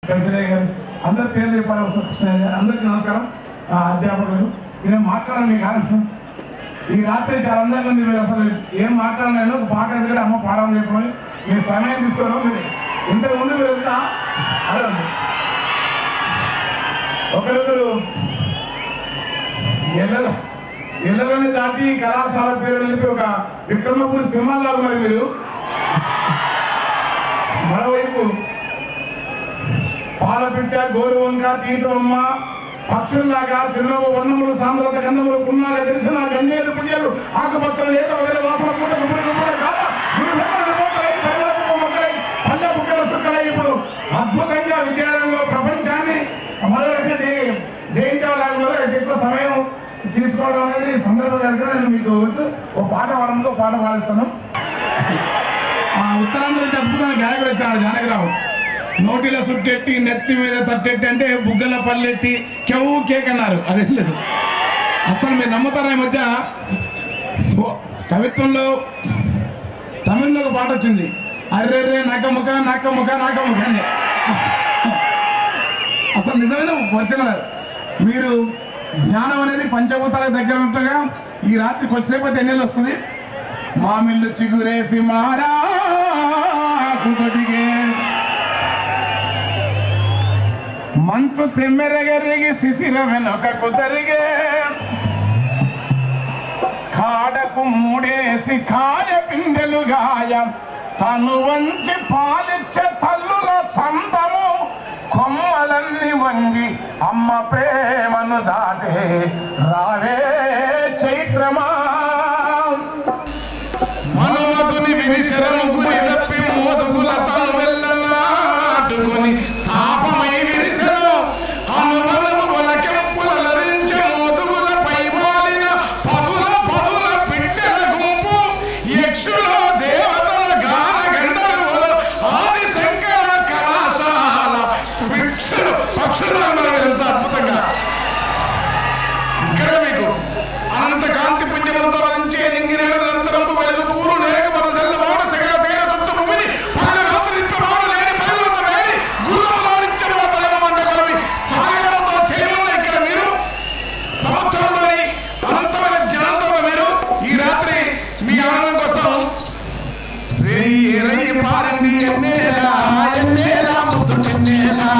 పెంచలయ్య గారు అందరి పేర్లు చెప్పాలి. అందరికీ నమస్కారం. అధ్యాపకులు నేను మాట్లాడాను మీకు ఆనందం. ఈ రాత్రి చాలా అందంగా ఉంది. మీరు అసలు ఏం మాట్లాడలేదు. ఒక పాట ఎందుకంటే అమ్మ పాడాలని చెప్పమని మీరు సమయం తీసుకోవడం. మీరు ఇంతకుముందు మీరు వెళ్తా అడగండి. ఒకరిద్దరు ఎల్లలని దాటి కళాశాల పేరు నిలిపి ఒక విక్రమపూరి సింహాల్లో మరి మీరు. మరోవైపు పాలపిట్ట, గోరువంక, తీర్థమ్మ, పక్షుల్లాగా చిరునవ్వు, వన్నములు, సాంద్రత, గంధములు, పున్నాగా తెలిసిన గన్నేరు పుణ్యాలు, ఆకుపచ్చలు, ఏదో వేరే వాసన పూట పల్లె బుక్కల సుక్కలై ఇప్పుడు అద్భుతంగా విద్యాలయంలో ప్రపంచాన్ని మరో రకంగా జయించాలనుకున్నారు. ఎక్కువ సమయం తీసుకోవడం అనేది సందర్భంగా నేను మీకు ఓ పాట పాడడంతో పాట పాడిస్తాను. ఉత్తరాంధ్ర నుంచి అద్భుతంగా గాయకుడు వచ్చాడు జానకిరావు. నోటిలో సుట్టెట్టి నెత్తి మీద తట్టెట్టి అంటే బుగ్గల పల్లెట్టి కెవ్వు కేక్ అన్నారు. అది లేదు అసలు. మీరు నమ్ముతారా? ఈ మధ్య కవిత్వంలో తమిళ్లో ఒక పాట వచ్చింది. అర్రెర్రే నక్కముఖ నక్కముఖ నక్కముఖ అని. అసలు నిజమైన వచ్చిన మీరు జ్ఞానం అనేది పంచభూతాలకు దగ్గర ఉంటుండగా ఈ రాత్రి కొద్దిసేపు ఎన్నెళ్ళు వస్తుంది. మామిళ్ళు చిగురేసి మారా కుదటిగే మంచు తెమ్మెరగరిగి శిశిర వెనుకకు జరిగే కాడకు మూడేసి కాయ పిందెలు గాయ తను వంచి పాలిచ్చే తల్లుల చందము కొమ్మలన్నీ వంగి అమ్మ ప్రేమను దాటే రావే చైత్రమా మనుమతుని వినిశరము గురి తప్పి మోతుకుల తను వెళ్ళనాటుకొని తాపమై విరిసెను అనుబలము బలకెంపుల లరించే మోతుకుల పైమాలిన పదుల పదుల పిట్టెల గుంపు యక్షులో దేవతల గాన గంధర్వుల ఆది శంకర కళాశాల వృక్షులు పక్షులు అన్నారు. ఎంత అద్భుతంగా ఇక్కడ మీకు అనంత కాంతి పుణ్యమంతో నుంచి నింగిరేడు నిరంతరంపు వెలుగు పూలు నేక మన జల్లవాడు సగల తీర చుట్టూ భూమిని పగల రాత్రి నిత్యమాడు లేని పరుగులతో వేడి గురువులాడించబోతున్న మండపమి సాగరముతో చెలిమున్న ఇక్కడ మీరు సముద్రంలోని అనంతమైన జ్ఞానంతో మీరు ఈ రాత్రి మీ ఆనందం కోసం రేయి రేయి పారింది ఎన్నేలా ఎన్నేలా ముద్దు ఎన్నేలా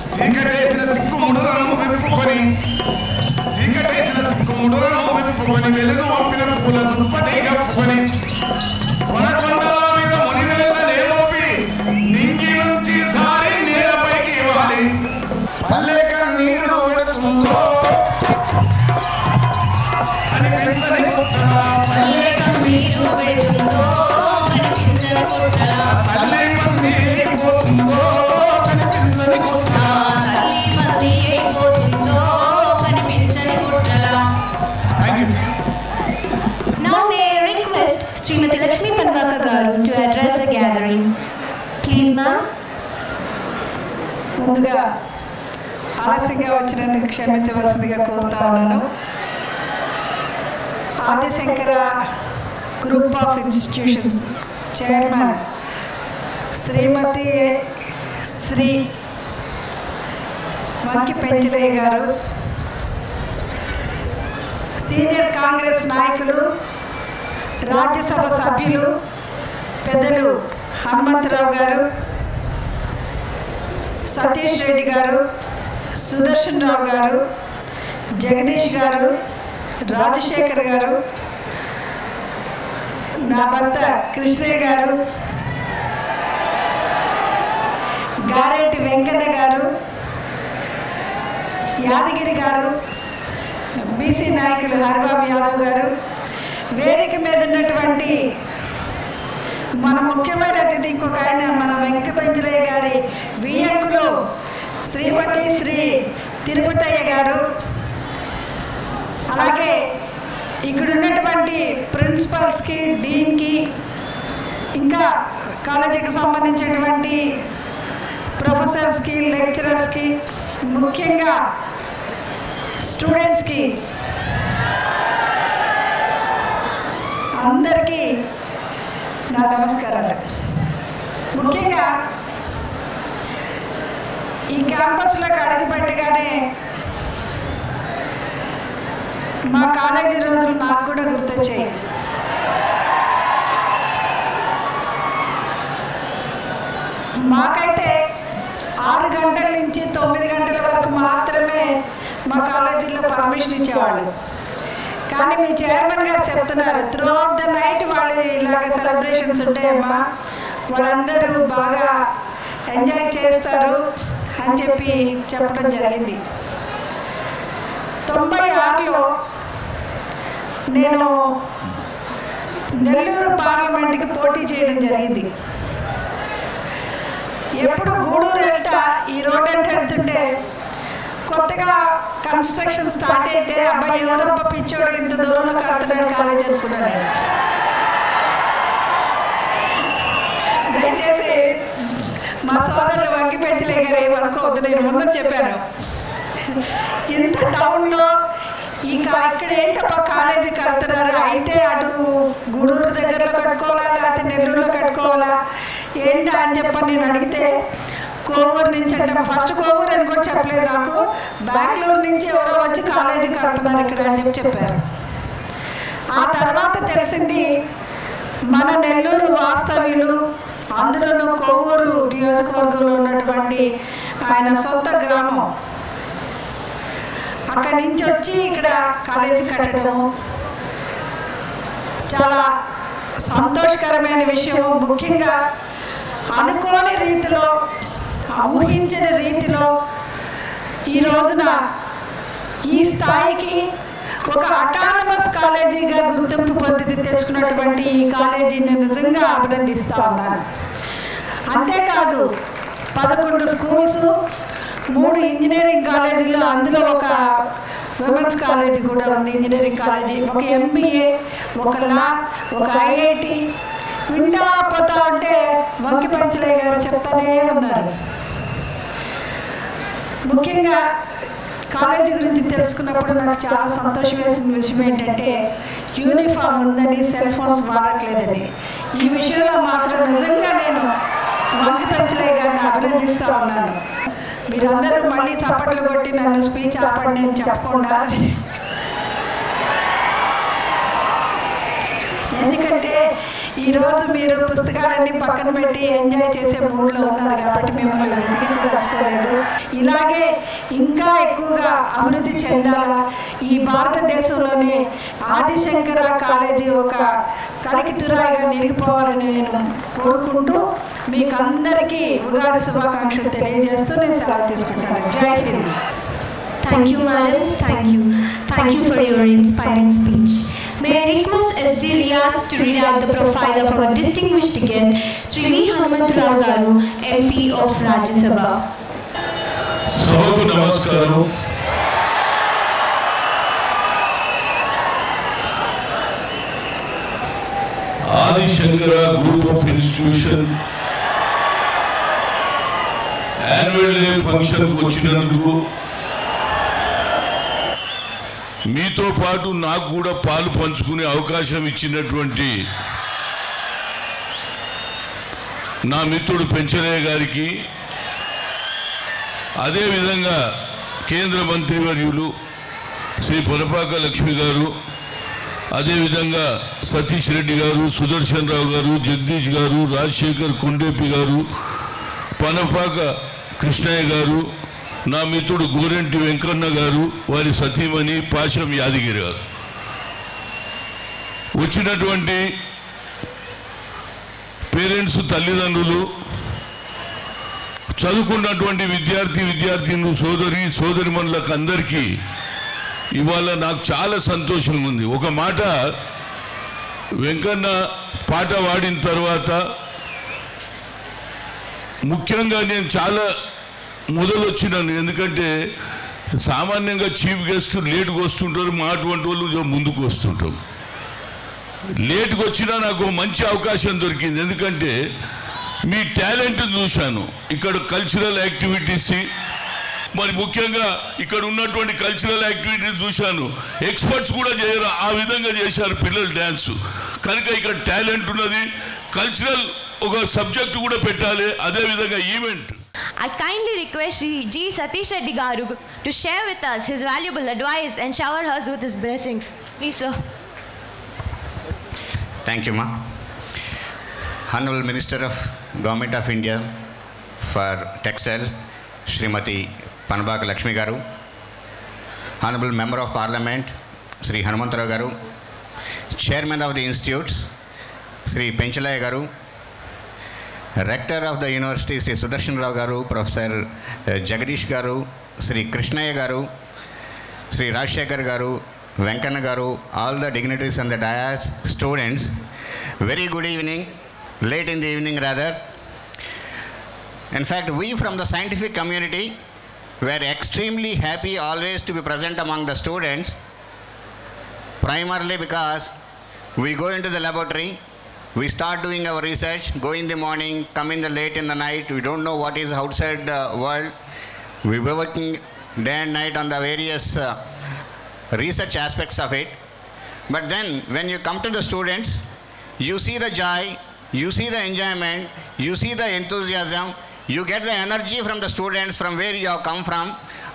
సీకటేసిన సిక్కు ముడులను విప్పుకొని వెలుగు పంపిన పూల దుప్పటి కప్పుకొని కొనకొండల మీద మునివేళ్ళనే మోపి నింగి నుంచి సారి నేలపైకి ఇవ్వాలి. పల్లె కన్నీరు పెడుతుందో అనిపించని కుట్టల పల్లె కన్నీరు పెడుతుందో అనిపించని కుట్టల పల్లె కన్నీరు పోతుందో కనిపించని కుట్టల తల్లి మంది అయిపోతుందో కనిపించని కుట్టల. Now may I request Srimati Lakshmi Panvaka garu to address the gathering. Please, ma'am. ముందుగా ఆలస్యంగా వచ్చినందుకు క్షమించవలసిందిగా కోరుతా ఉన్నాను. Adishankara group of institutions chairman Shrimati Shri Vanki Penchalaiah గారు, సీనియర్ కాంగ్రెస్ నాయకులు, రాజ్యసభ సభ్యులు పెద్దలు హనుమంతరావు గారు, సతీష్ రెడ్డి గారు, సుదర్శన్ రావు గారు, జగదీష్ గారు, రాజశేఖర్ గారు, నా భర్త కృష్ణయ్య గారు, గారెట్టి వెంకన్న గారు, యాదగిరి గారు, బీసీ నాయకులు హరిబాబు యాదవ్ గారు, వేదిక మీద ఉన్నటువంటి మన ముఖ్యమైన అతిథి ఇంకొక ఆయన మన వెంక పెంచలయ్య గారి వియ్యంకులు శ్రీమతి శ్రీ తిరుపతయ్య గారు, అలాగే ఇక్కడ ఉన్నటువంటి ప్రిన్సిపల్స్కి, డీన్కి, ఇంకా కాలేజీకి సంబంధించినటువంటి ప్రొఫెసర్స్కి, లెక్చరర్స్కి, ముఖ్యంగా స్టూడెంట్స్కి నా నమస్కారాలు. ముఖ్యంగా ఈ క్యాంపస్లోకి అడుగుపెట్టగానే మా కాలేజీ రోజులు నాకు కూడా గుర్తొచ్చాయి. మాకైతే 6 గంటల నుంచి 9 గంటల వరకు మాత్రమే మా కాలేజీలో పర్మిషన్ ఇచ్చేవాళ్ళు. కానీ మీ చైర్మన్ గారు చెప్తున్నారు త్రూఅవుట్ ద నైట్ వాళ్ళు ఇలాగ సెలబ్రేషన్స్ ఉంటాయమ్మా, వాళ్ళందరూ బాగా ఎంజాయ్ చేస్తారు అని చెప్పి చెప్పడం జరిగింది. 96లో నేను నెల్లూరు పార్లమెంట్కి పోటీ చేయడం జరిగింది. ఎప్పుడు గూడూరు వెళ్తా ఈ రోడ్ అంటే వెళ్తుంటే కొత్తగా కన్స్ట్రక్షన్ స్టార్ట్ అయితే అబ్బాయి ఎవరొప్ప పిచ్చోడు ఇంత దూరంలో కడుతున్నాడు కాలేజ్ అనుకున్నాను నేను. దయచేసి మా సోదరులు వంకిపెంచలే గారు ఏమనుకోవద్దు, నేను ముందని చెప్పాను. ఇంత టౌన్లో ఇక్కడ ఏంటప్ప కాలేజీ కడుతున్నారు, అయితే అటు గూడూరు దగ్గరలో కట్టుకోవాలా లేకపోతే నెల్లూరులో కట్టుకోవాలా ఏంటా అని చెప్పని నేను అడిగితే కోవూరు నుంచి అంటే ఫస్ట్ కోవూరు అని కూడా చెప్పలేదు నాకు, బెంగళూరు నుంచి ఎవరో వచ్చి కాలేజీ కడుతున్నారు ఇక్కడ అని చెప్పారు. ఆ తర్వాత తెలిసింది మన నెల్లూరు వాస్తవ్యులు, అందులోనూ కోవూరు నియోజకవర్గంలో ఉన్నటువంటి ఆయన సొంత గ్రామం, అక్కడి నుంచి వచ్చి ఇక్కడ కాలేజీ కట్టడము చాలా సంతోషకరమైన విషయం. ముఖ్యంగా అనుకోని రీతిలో, ఊహించిన రీతిలో ఈ రోజున ఈ స్థాయికి ఒక అటానమస్ కాలేజీగా గుర్తింపు పొంది తెచ్చుకున్నటువంటి ఈ కాలేజీని నిజంగా అభినందిస్తూ ఉన్నాను. అంతేకాదు 11 స్కూల్స్, 3 ఇంజనీరింగ్ కాలేజీలు, అందులో ఒక విమెన్స్ కాలేజీ కూడా ఉంది, ఇంజనీరింగ్ కాలేజీ, ఒక MBA, ఒక లా, ఒక IIT. వింటా పోతా ఉంటే వంకిపెంచలే గారు చెప్తానే ఉన్నారు. ముఖ్యంగా కాలేజీ గురించి తెలుసుకున్నప్పుడు నాకు చాలా సంతోషం వేసిన విషయం ఏంటంటే యూనిఫామ్ ఉందని, సెల్ ఫోన్స్ వాడట్లేదని. ఈ విషయంలో మాత్రం నిజంగా నేను వంకిపెంచలే గారిని అభినందిస్తూ ఉన్నాను. మీరందరూ మళ్ళీ చప్పట్లు కొట్టి నన్ను స్పీచ్ ఆపండి అని చెప్పకుండా, ఎందుకంటే ఈరోజు మీరు పుస్తకాలన్నీ పక్కన పెట్టి ఎంజాయ్ చేసే మూడ్లో ఉన్నారు కాబట్టి మిమ్మల్ని విసిగించదలుచుకోలేదు. ఇలాగే ఇంకా ఎక్కువగా అభివృద్ధి చెందాలా, ఈ భారతదేశంలోనే ఆదిశంకర కాలేజీ ఒక కలికితురాయిగా నిలిగిపోవాలని నేను కోరుకుంటూ మీకు అందరికీ ఉగాది శుభాకాంక్షలు తెలియజేస్తూ నేను సెలవు తీసుకుంటాను. జై Hind. Thank you, madam. Thank you. Thank you for your inspiring speech. May I request SD Riaz to read out the profile of our distinguished guest, Sri V. Hanumantrao Garu, MP of Rajya Sabha. Sabhaku namaskaram. Adi Shankara Group of Institution Annual Day Function వచ్చినందుకు మీతో పాటు నాకు కూడా పాలు పంచుకునే అవకాశం ఇచ్చినటువంటి నా మిత్రుడు పెంచలయ్య గారికి, అదేవిధంగా కేంద్ర మంత్రివర్యులు శ్రీ పొరపాక లక్ష్మి గారు, అదేవిధంగా సతీష్ రెడ్డి గారు, సుదర్శన్ రావు గారు, జగదీష్ గారు, రాజశేఖర్ కొండేపి గారు, పనపాక కృష్ణయ్య గారు, నా మిత్రుడు గోరెంటి వెంకన్న గారు, వారి సతీమణి పాశం యాదగిరి గారు, వచ్చినటువంటి పేరెంట్స్, తల్లిదండ్రులు, చదువుకున్నటువంటి విద్యార్థినులు, సోదరిమణులకు అందరికీ ఇవాళ నాకు చాలా సంతోషంగా ఉంది. ఒక మాట, వెంకన్న పాట పాడిన తర్వాత ముఖ్యంగా నేను చాలా మొదలు వచ్చినాను. ఎందుకంటే సామాన్యంగా చీఫ్ గెస్ట్ లేట్గా వస్తుంటారు, మా అటువంటి వాళ్ళు ముందుకు వస్తుంటాం. లేట్గా వచ్చినా నాకు మంచి అవకాశం దొరికింది. ఎందుకంటే మీ టాలెంట్ చూశాను, ఇక్కడ కల్చరల్ యాక్టివిటీస్, మరి ముఖ్యంగా ఇక్కడ ఉన్నటువంటి కల్చరల్ యాక్టివిటీస్ చూశాను. ఎక్స్పర్ట్స్ కూడా చేయరు, ఆ విధంగా చేశారు పిల్లలు డ్యాన్స్. కనుక ఇక్కడ టాలెంట్ ఉన్నది, కల్చరల్ ఒక సబ్జెక్ట్ కూడా పెట్టాలి. అదే విధంగా event. I kindly request Shri G. Satish Reddy Garu to share with us his valuable advice and shower us with his blessings. Please, sir. Thank you, Ma. Honorable Minister of Government of India for Textile, Srimati Panabaka Lakshmi Garu, Honorable Member of Parliament, Sri Hanumantarao Garu, Chairman of the Institutes, Sri Penchalaya Garu, Rector of the University, Sri Sudarshan Rao Garu, Professor Jagadish Garu, Sri Krishnaya Garu, Sri Rajshekhar Garu, Venkana Garu, all the dignitaries and the dais, students, very good evening, late in the evening rather. In fact, we from the scientific community were extremely happy always to be present among the students, primarily because we go into the laboratory, we start doing our research, go in the morning, come in the late in the night, we don't know what is outside the world. We were working day and night on the various research aspects of it. But then when you come to the students, you see the joy, you see the enjoyment, you see the enthusiasm, you get the energy from the students from where you have come from,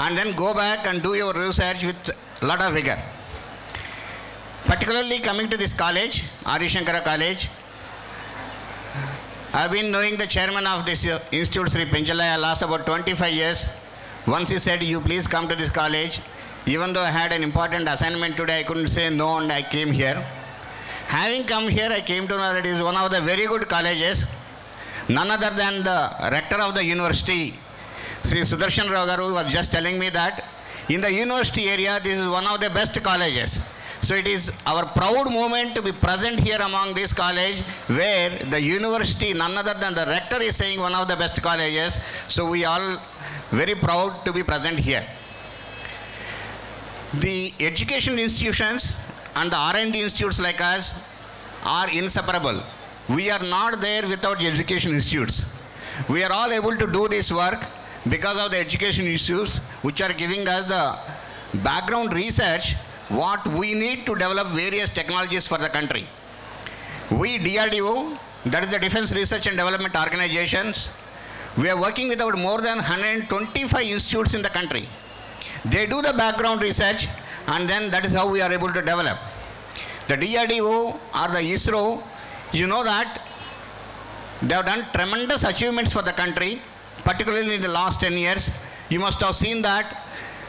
and then go back and do your research with a lot of vigor. Particularly coming to this college, Adi Shankara College, I have been knowing the chairman of this institute, Sri Penchalaya, last about 25 years. Once he said, you please come to this college. Even though I had an important assignment today, I couldn't say no and I came here. Having come here, I came to know that it is one of the very good colleges. None other than the rector of the university, Sri Sudarshan Rao Garu, was just telling me that in the university area, this is one of the best colleges. So it is our proud moment to be present here among this college where the university, none other than the rector, is saying one of the best colleges. So we all very proud to be present here. The education institutions and the R&D institutes like us are inseparable. We are not there without the education institutes. We are all able to do this work because of the education institutes which are giving us the background research what we need to develop various technologies for the country. We DRDO, that is the Defense Research and Development Organizations, we are working with about more than 125 institutes in the country. They do the background research and then that is how we are able to develop. The DRDO or the ISRO, you know that they have done tremendous achievements for the country, particularly in the last 10 years. You must have seen that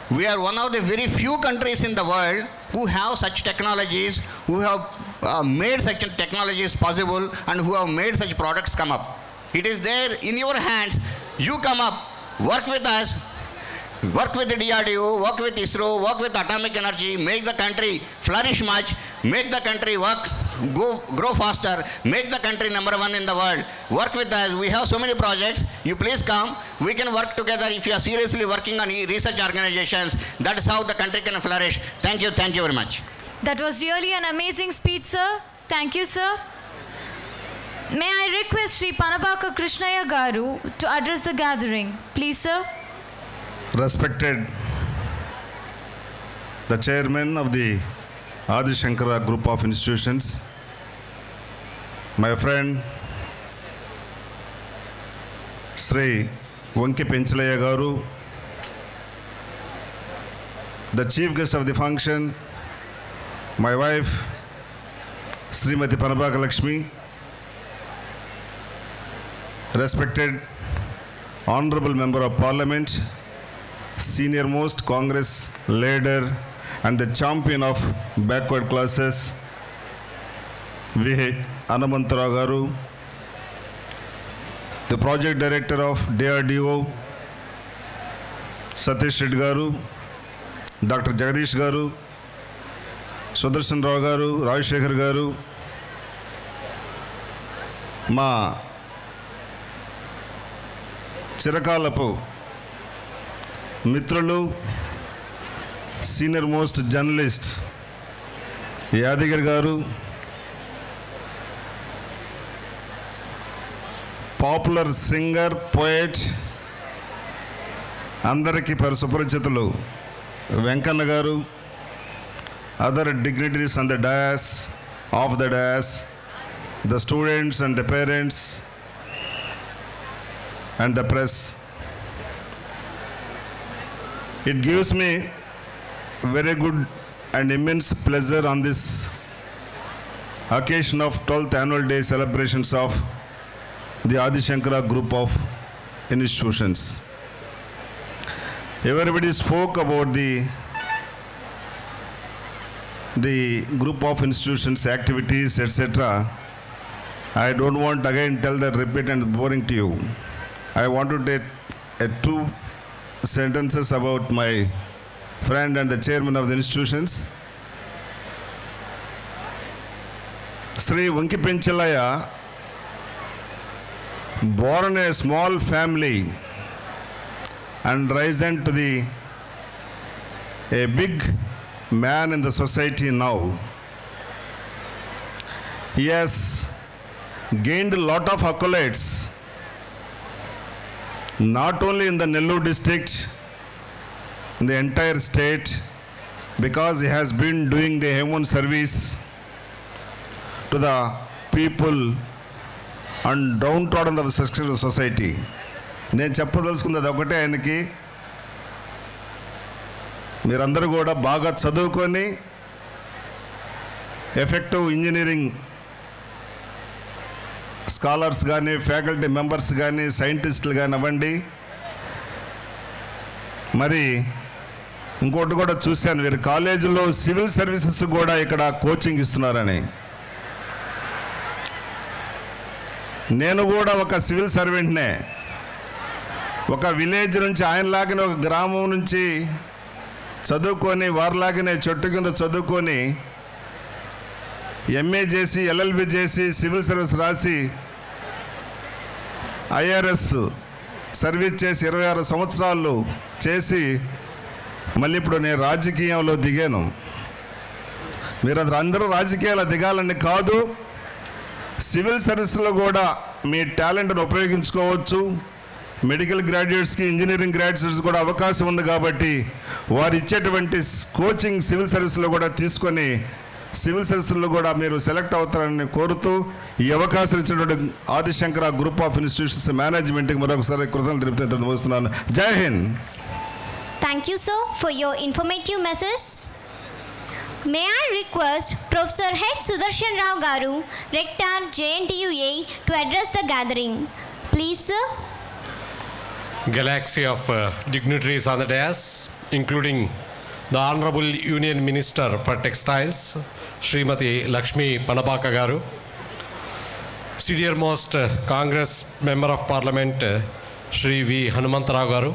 we are one of the very few countries in the world who have such technologies, who have made such technologies possible and who have made such products come up. It is there in your hands. You come up, work with us, work with the DRDO, work with ISRO, work with atomic energy, make the country flourish much, make the country work, grow faster, make the country #1 in the world. Work with us. We have so many projects. You please come. We can work together if you are seriously working on research organizations. That is how the country can flourish. Thank you very much. That was really an amazing speech, sir. Thank you, sir. May I request Shri Panabaka Krishnaya Garu to address the gathering. Please, sir. Respected the chairman of the Adi Shankara Group of Institutions, my friend Sri Vanki Penchalaya Garu, the chief guest of the function, my wife Srimati Panabaka Lakshmi, respected honorable member of parliament, senior most Congress leader and the champion of backward classes, V. Hanumantarao Garu, the project director of DRDO, Satish Reddy Garu, Dr. Jagadish Garu, Sudarshan Rao Garu, Rajshekhar Garu, మా చిరకాలపు మిత్రులు, senior most journalist Yadagiri గారు, popular singer, poet, అందరికీ సుపరిచితులు వెంకన్న గారు, other dignitaries on the dais, of the dais, the students and the parents and the press. It gives me very good and immense pleasure on this occasion of 12th annual day celebrations of the Adi Shankara group of institutions. Everybody spoke about the group of institutions, activities, etc. I don't want again tell that, repeat and boring to you. I want to take two sentences about my friend and the chairman of the institutions. Sri Vanki Penchalaya, born a small family and risen to a big man in the society now. He has gained a lot of accolades, not only in the Nellore district, in the entire state, because he has been doing the human service to the people and downtrodden of the society. నేను చెప్పదలుచుకున్నది ఒకటే, ఆయనకి మీరందరూ కూడా బాగా చదువుకొని effective engineering scholars కానీ, faculty members కానీ, సైంటిస్టులు కానీ అవ్వండి. మరి ఇంకోటి కూడా చూశాను, వీరు కాలేజీలో సివిల్ సర్వీసెస్ కూడా ఇక్కడ కోచింగ్ ఇస్తున్నారని. నేను కూడా ఒక సివిల్ సర్వెంట్నే. ఒక విలేజ్ నుంచి ఆయనలాగానే ఒక గ్రామం నుంచి చదువుకొని, వారిలాగానే చెట్టు కింద చదువుకొని ఎంఏ చేసి, ఎల్ఎల్బి చేసి, సివిల్ సర్వీస్ రాసి, ఐఆర్ఎస్ సర్వీస్ చేసి 26 సంవత్సరాలు చేసి మళ్ళీ ఇప్పుడు నేను రాజకీయంలో దిగాను. మీరు అందరూ రాజకీయాలు దిగాలని కాదు, సివిల్ సర్వీస్లో కూడా మీ టాలెంట్ను ఉపయోగించుకోవచ్చు. మెడికల్ గ్రాడ్యుయేట్స్కి, ఇంజనీరింగ్ గ్రాడ్యుయేట్స్ కూడా అవకాశం ఉంది కాబట్టి వారు ఇచ్చేటువంటి కోచింగ్ సివిల్ సర్వీస్లో కూడా తీసుకొని సివిల్ సర్వీస్లో కూడా మీరు సెలెక్ట్ అవుతారని కోరుతూ ఈ అవకాశం ఇచ్చినటువంటి ఆది శంకర గ్రూప్ ఆఫ్ ఇన్స్టిట్యూషన్స్ మేనేజ్మెంట్కి మరొకసారి కృతజ్ఞతలు తెలుపుతున్నాను. జై Hind. Thank you, sir, for your informative message. May I request Professor H. Sudarshan Rao Garu, Rector, JNTUA, to address the gathering. Please, sir. Galaxy of dignitaries on the dais, including the Honorable Union Minister for Textiles, Srimati Lakshmi Panapaka Garu, Senior-most Congress Member of Parliament, Shri V. Hanumantarao Garu,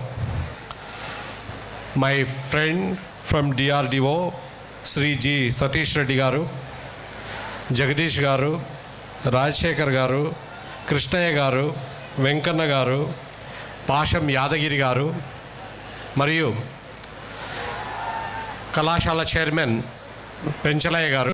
my friend from DRDO, Sri G. Satish Reddy Garu, Jagadish Garu, Rajshekar Garu, Krishnaya Garu, Venkanna Garu, Pasham Yadagiri Garu, Mariyu, కళాశాల chairman Penchalaiah గారు,